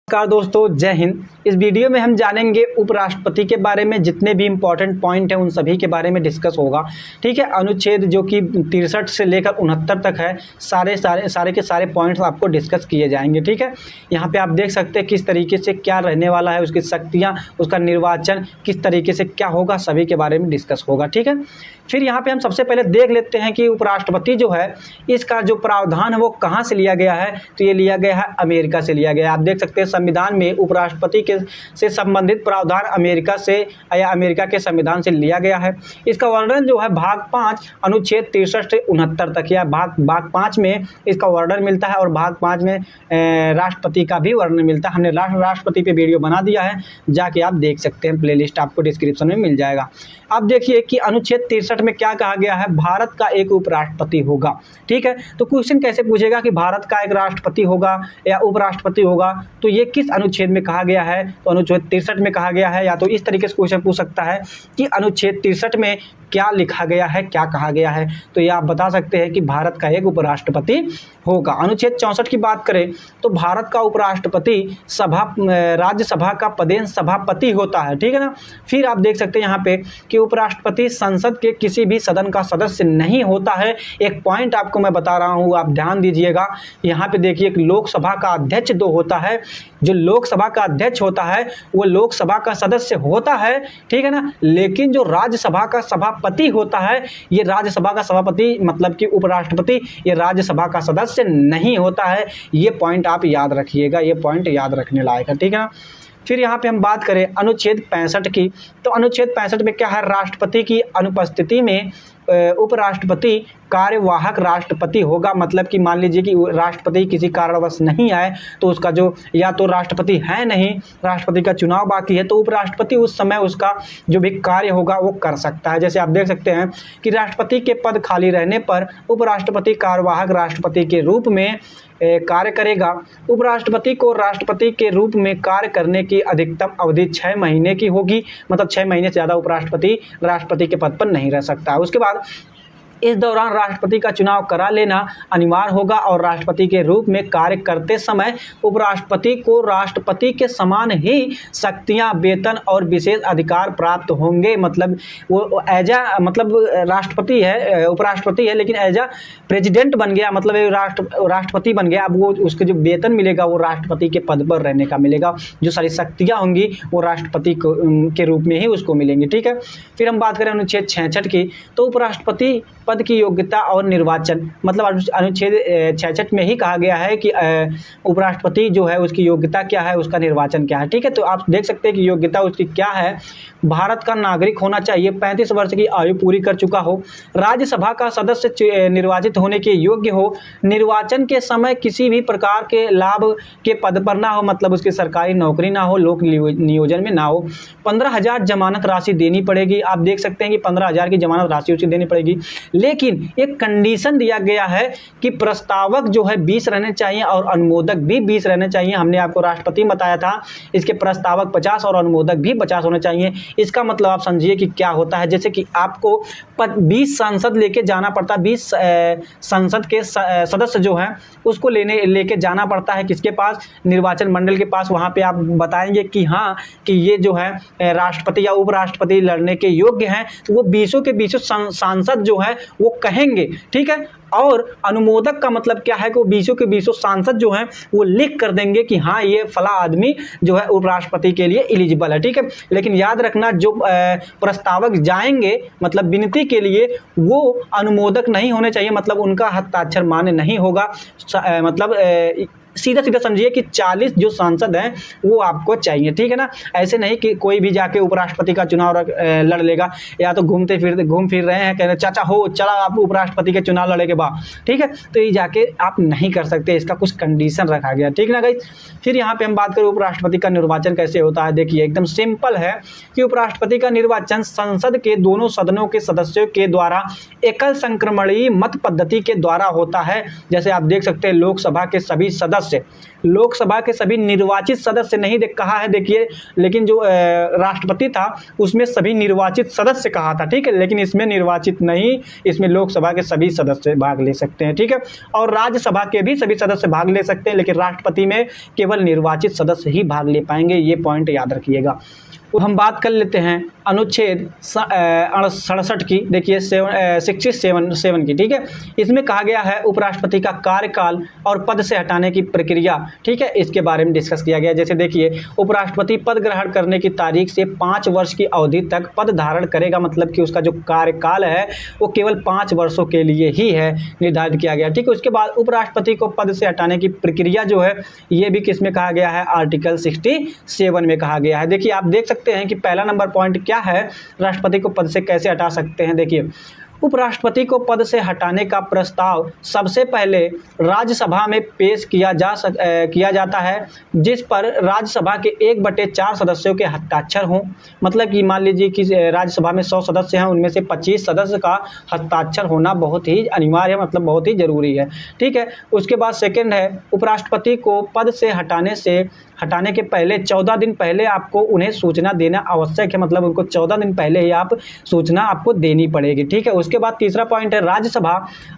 नमस्कार दोस्तों, जय हिंद। इस वीडियो में हम जानेंगे उपराष्ट्रपति के बारे में। जितने भी इंपॉर्टेंट पॉइंट हैं उन सभी के बारे में डिस्कस होगा। ठीक है, अनुच्छेद जो कि 63 से लेकर 69 तक है, सारे के सारे पॉइंट्स आपको डिस्कस किए जाएंगे। ठीक है, यहाँ पे आप देख सकते हैं किस तरीके से क्या रहने वाला है, उसकी शक्तियाँ, उसका निर्वाचन किस तरीके से क्या होगा, सभी के बारे में डिस्कस होगा। ठीक है, फिर यहाँ पे हम सबसे पहले देख लेते हैं कि उपराष्ट्रपति जो है इसका जो प्रावधान है वो कहाँ से लिया गया है। तो ये लिया गया है अमेरिका से लिया गया है। आप देख सकते हैं संविधान में उपराष्ट्रपति के से संबंधित प्रावधान अमेरिका से या अमेरिका के संविधान से लिया गया है। इसका वर्णन जो है भाग 5 अनुच्छेद 63 से 69 तक, या भाग 5 में इसका वर्णन मिलता है और भाग 5 में राष्ट्रपति का भी वर्णन मिलता है। हमने राष्ट्रपति पे वीडियो बना दिया है, जाके आप देख सकते हैं, प्लेलिस्ट आपको डिस्क्रिप्शन में मिल जाएगा। अब देखिए कि अनुच्छेद 63 में क्या कहा गया है, भारत का एक उपराष्ट्रपति होगा। ठीक है, तो क्वेश्चन कैसे पूछेगा कि भारत का एक राष्ट्रपति होगा या उपराष्ट्रपति होगा, तो ये किस अनुच्छेद में कहा गया है। तो अनुच्छेद 63 में कहा गया है। या तो इस तरीके से क्वेश्चन पूछ सकता है कि अनुच्छेद 63 में क्या लिखा गया है, क्या कहा गया है। तो ये आप बता सकते हैं कि भारत का एक उपराष्ट्रपति होगा। अनुच्छेद 64 की बात करें तो भारत का उपराष्ट्रपति राज्यसभा का पदेन सभापति होता है। ठीक है ना। फिर आप देख सकते हैं यहाँ पे कि उपराष्ट्रपति संसद के किसी भी सदन का सदस्य नहीं होता है। एक पॉइंट आपको मैं बता रहा हूँ, आप ध्यान दीजिएगा। यहाँ पे देखिए कि लोकसभा का अध्यक्ष जो होता है, जो लोकसभा का अध्यक्ष होता है वो लोकसभा का सदस्य होता है। ठीक है ना, लेकिन जो राज्यसभा का सभापति होता है, ये राज्यसभा का सभापति मतलब कि उपराष्ट्रपति, ये राज्यसभा का सदस्य नहीं होता है। ये पॉइंट आप याद रखिएगा, ये पॉइंट याद रखने लायक है। ठीक है ना। फिर यहाँ पे हम बात करें अनुच्छेद 65 की, तो अनुच्छेद 65 में क्या है, राष्ट्रपति की अनुपस्थिति में उपराष्ट्रपति कार्यवाहक राष्ट्रपति होगा। मतलब कि मान लीजिए कि राष्ट्रपति किसी कारणवश नहीं आए, तो उसका जो, या तो राष्ट्रपति है नहीं, राष्ट्रपति का चुनाव बाकी है, तो उपराष्ट्रपति उस समय उसका जो भी कार्य होगा वो कर सकता है। जैसे आप देख सकते हैं कि राष्ट्रपति के पद खाली रहने पर उपराष्ट्रपति कार्यवाहक राष्ट्रपति के रूप में कार्य करेगा। उपराष्ट्रपति को राष्ट्रपति के रूप में कार्य करने की अधिकतम अवधि 6 महीने की होगी। मतलब 6 महीने से ज़्यादा उपराष्ट्रपति राष्ट्रपति के पद पर नहीं रह सकता है। उसके बाद इस दौरान राष्ट्रपति का चुनाव करा लेना अनिवार्य होगा और राष्ट्रपति के रूप में कार्य करते समय उपराष्ट्रपति को राष्ट्रपति के समान ही शक्तियां, वेतन और विशेष अधिकार प्राप्त होंगे। मतलब वो एज आ मतलब राष्ट्रपति है, उपराष्ट्रपति है, लेकिन एज आ प्रेसिडेंट बन गया, मतलब राष्ट्रपति बन गया। अब वो उसके जो वेतन मिलेगा वो राष्ट्रपति के पद पर रहने का मिलेगा। जो सारी शक्तियाँ होंगी वो राष्ट्रपति के रूप में ही उसको मिलेंगी। ठीक है, फिर हम बात करें अनुच्छेद 66 की, तो उपराष्ट्रपति पद की योग्यता और निर्वाचन, मतलब अनुच्छेद 66 में ही कहा गया है कि उपराष्ट्रपति जो है उसकी योग्यता क्या है, उसका निर्वाचन क्या है। ठीक है, तो आप देख सकते हैं कि योग्यता उसकी क्या है। भारत का नागरिक होना चाहिए, 35 वर्ष की आयु पूरी कर चुका हो, राज्यसभा का सदस्य निर्वाचित होने के योग्य हो, निर्वाचन के समय किसी भी प्रकार के लाभ के पद पर ना हो, मतलब उसकी सरकारी नौकरी ना हो, लोक नियोजन में ना हो, 15,000 जमानत राशि देनी पड़ेगी। आप देख सकते हैं कि 15,000 की जमानत राशि उसे देनी पड़ेगी। लेकिन एक कंडीशन दिया गया है कि प्रस्तावक जो है 20 रहने चाहिए और अनुमोदक भी 20 रहने चाहिए। हमने आपको राष्ट्रपति बताया था, इसके प्रस्तावक 50 और अनुमोदक भी 50 होने चाहिए। इसका मतलब आप समझिए कि क्या होता है, जैसे कि आपको 20 सांसद लेके जाना पड़ता है, 20 संसद के सदस्य जो हैं उसको लेके जाना पड़ता है किसके पास, निर्वाचन मंडल के पास। वहाँ पे आप बताएंगे कि हाँ कि ये जो है राष्ट्रपति या उपराष्ट्रपति लड़ने के योग्य हैं, तो वो 20 के 20 सांसद जो है वो कहेंगे। ठीक है, और अनुमोदक का मतलब क्या है कि वो 20 के 20 सांसद जो हैं वो लिख कर देंगे कि हाँ ये फला आदमी जो है उपराष्ट्रपति के लिए एलिजिबल है। ठीक है, लेकिन याद रखना जो प्रस्तावक जाएंगे मतलब विनती के लिए, वो अनुमोदक नहीं होने चाहिए, मतलब उनका हस्ताक्षर मान्य नहीं होगा। मतलब सीधा सीधा समझिए कि 40 जो सांसद हैं वो आपको चाहिए। ठीक है ना, ऐसे नहीं कि कोई भी जाके उपराष्ट्रपति का चुनाव लड़ लेगा, या तो घूम फिर रहे हैं, कह रहे चाचा हो चला आप उपराष्ट्रपति के चुनाव लड़े के बाद। ठीक है, तो ये जाके आप नहीं कर सकते, इसका कुछ कंडीशन रखा गया। ठीक ना गाइस। फिर यहाँ पे हम बात करें उपराष्ट्रपति का निर्वाचन कैसे होता है। देखिए एकदम सिंपल है कि उपराष्ट्रपति का निर्वाचन संसद के दोनों सदनों के सदस्यों के द्वारा एकल संक्रमणीय मत पद्धति के द्वारा होता है। जैसे आप देख सकते हैं लोकसभा के सभी सदस्य लोकसभा के सभी निर्वाचित सदस्य नहीं कहा है देखिए, लेकिन जो राष्ट्रपति था उसमें सभी निर्वाचित सदस्य कहा था, ठीक है, लेकिन इसमें निर्वाचित नहीं, इसमें लोकसभा के सभी सदस्य भाग ले सकते हैं, ठीक है, और राज्यसभा के भी सभी सदस्य भाग ले सकते हैं, लेकिन राष्ट्रपति में केवल निर्वाचित सदस्य ही भाग ले पाएंगे, ये पॉइंट याद रखिएगा। तो हम बात कर लेते हैं अनुच्छेद 67 की, देखिए 67 की, ठीक है। इसमें कहा गया है उपराष्ट्रपति का कार्यकाल और पद से हटाने की प्रक्रिया, ठीक है, इसके बारे में डिस्कस किया गया। जैसे देखिए, उपराष्ट्रपति पद ग्रहण करने की तारीख से 5 वर्ष की अवधि तक पद धारण करेगा, मतलब कि उसका जो कार्यकाल है वो केवल 5 वर्षों के लिए ही है निर्धारित किया गया, ठीक है। उसके बाद उपराष्ट्रपति को पद से हटाने की प्रक्रिया जो है ये भी किस में कहा गया है, आर्टिकल 67 में कहा गया है। देखिए, आप देख सकते हैं कि पहला नंबर पॉइंट क्या है, राष्ट्रपति को पद से कैसे हटा सकते हैं। देखिए, उपराष्ट्रपति को पद से हटाने का प्रस्ताव सबसे पहले राज्यसभा में पेश किया जाता है, जिस पर राज्यसभा के 1/4 सदस्यों के हस्ताक्षर हों। मतलब कि मान लीजिए कि राज्यसभा में 100 सदस्य हैं, उनमें से 25 सदस्य का हस्ताक्षर होना बहुत ही अनिवार्य है, मतलब बहुत ही ज़रूरी है, ठीक है। उसके बाद सेकंड है, उपराष्ट्रपति को पद से हटाने के पहले 14 दिन पहले आपको उन्हें सूचना देना आवश्यक है, मतलब उनको 14 दिन पहले ही आप सूचना आपको देनी पड़ेगी, ठीक है। उसके बाद तीसरा पॉइंट है, राज्यसभा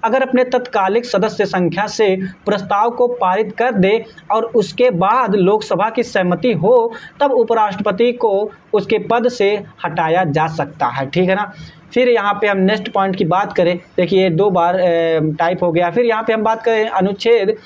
अगर अपने तत्कालिक सदस्य संख्या से प्रस्ताव को पारित कर दे और उसके बाद लोकसभा की सहमति हो, तब उपराष्ट्रपति को उसके पद से हटाया जा सकता है, ठीक है ना। फिर यहाँ पे हम नेक्स्ट पॉइंट की बात करें, देखिए 2 बार टाइप हो गया। फिर यहाँ पे हम बात करें अनुच्छेद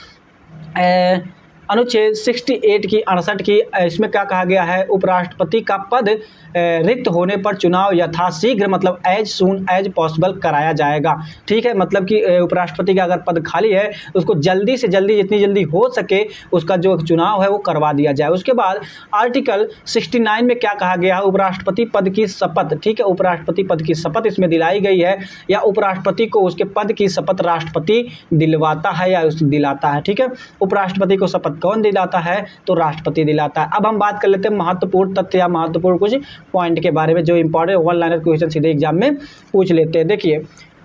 68 की 68 की, इसमें क्या कहा गया है, उपराष्ट्रपति का पद रिक्त होने पर चुनाव यथाशीघ्र, मतलब एज सून एज पॉसिबल कराया जाएगा, ठीक है। मतलब कि उपराष्ट्रपति का अगर पद खाली है उसको जल्दी से जल्दी, जितनी जल्दी हो सके उसका जो चुनाव है वो करवा दिया जाए। उसके बाद आर्टिकल 69 में क्या कहा गया है, उपराष्ट्रपति पद की शपथ, ठीक है, उपराष्ट्रपति पद की शपथ इसमें दिलाई गई है, या उपराष्ट्रपति को उसके पद की शपथ राष्ट्रपति दिलवाता है या उसे दिलाता है, ठीक है। उपराष्ट्रपति को शपथ कौन दिलाता है, तो राष्ट्रपति दिलाता है। अब हम बात कर लेते हैं महत्वपूर्ण तथ्य या महत्वपूर्ण कुछ पॉइंट के बारे में, जो इंपॉर्टेंट 1 लाइनर क्वेश्चन सीधे एग्जाम में पूछ लेते हैं। देखिए,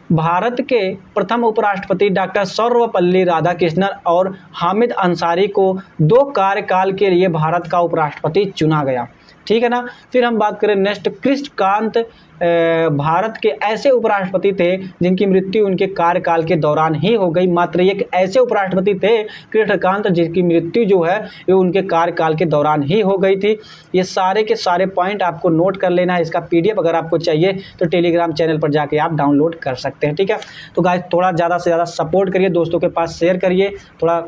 भारत के प्रथम उपराष्ट्रपति डॉक्टर सर्वपल्ली राधाकृष्णन और हामिद अंसारी को 2 कार्यकाल के लिए भारत का उपराष्ट्रपति चुना गया, ठीक है ना। फिर हम बात करें नेक्स्ट, कृष्णकांत भारत के ऐसे उपराष्ट्रपति थे जिनकी मृत्यु उनके कार्यकाल के दौरान ही हो गई। मात्र एक ऐसे उपराष्ट्रपति थे कृष्णकांत जिनकी मृत्यु जो है ये उनके कार्यकाल के दौरान ही हो गई थी। ये सारे के सारे पॉइंट आपको नोट कर लेना है। इसका PDF अगर आपको चाहिए तो टेलीग्राम चैनल पर जाके आप डाउनलोड कर सकते हैं, ठीक है। तो गाइस, थोड़ा ज़्यादा से ज़्यादा सपोर्ट करिए, दोस्तों के पास शेयर करिए, थोड़ा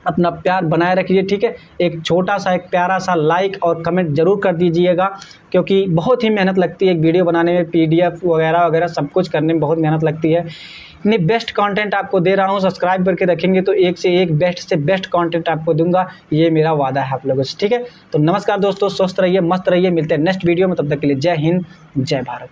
अपना प्यार बनाए रखिए, ठीक है। एक छोटा सा, एक प्यारा सा लाइक और कमेंट ज़रूर कर दीजिएगा, क्योंकि बहुत ही मेहनत लगती है एक वीडियो बनाने में, PDF वगैरह वगैरह सब कुछ करने में बहुत मेहनत लगती है। इतनी बेस्ट कंटेंट आपको दे रहा हूँ, सब्सक्राइब करके रखेंगे तो एक से एक बेस्ट से बेस्ट कंटेंट आपको दूंगा, ये मेरा वादा है आप लोगों से, ठीक है। तो नमस्कार दोस्तों, स्वस्थ रहिए, मस्त रहिए, मिलते हैं नेक्स्ट वीडियो में, तब तक के लिए जय हिंद, जय भारत।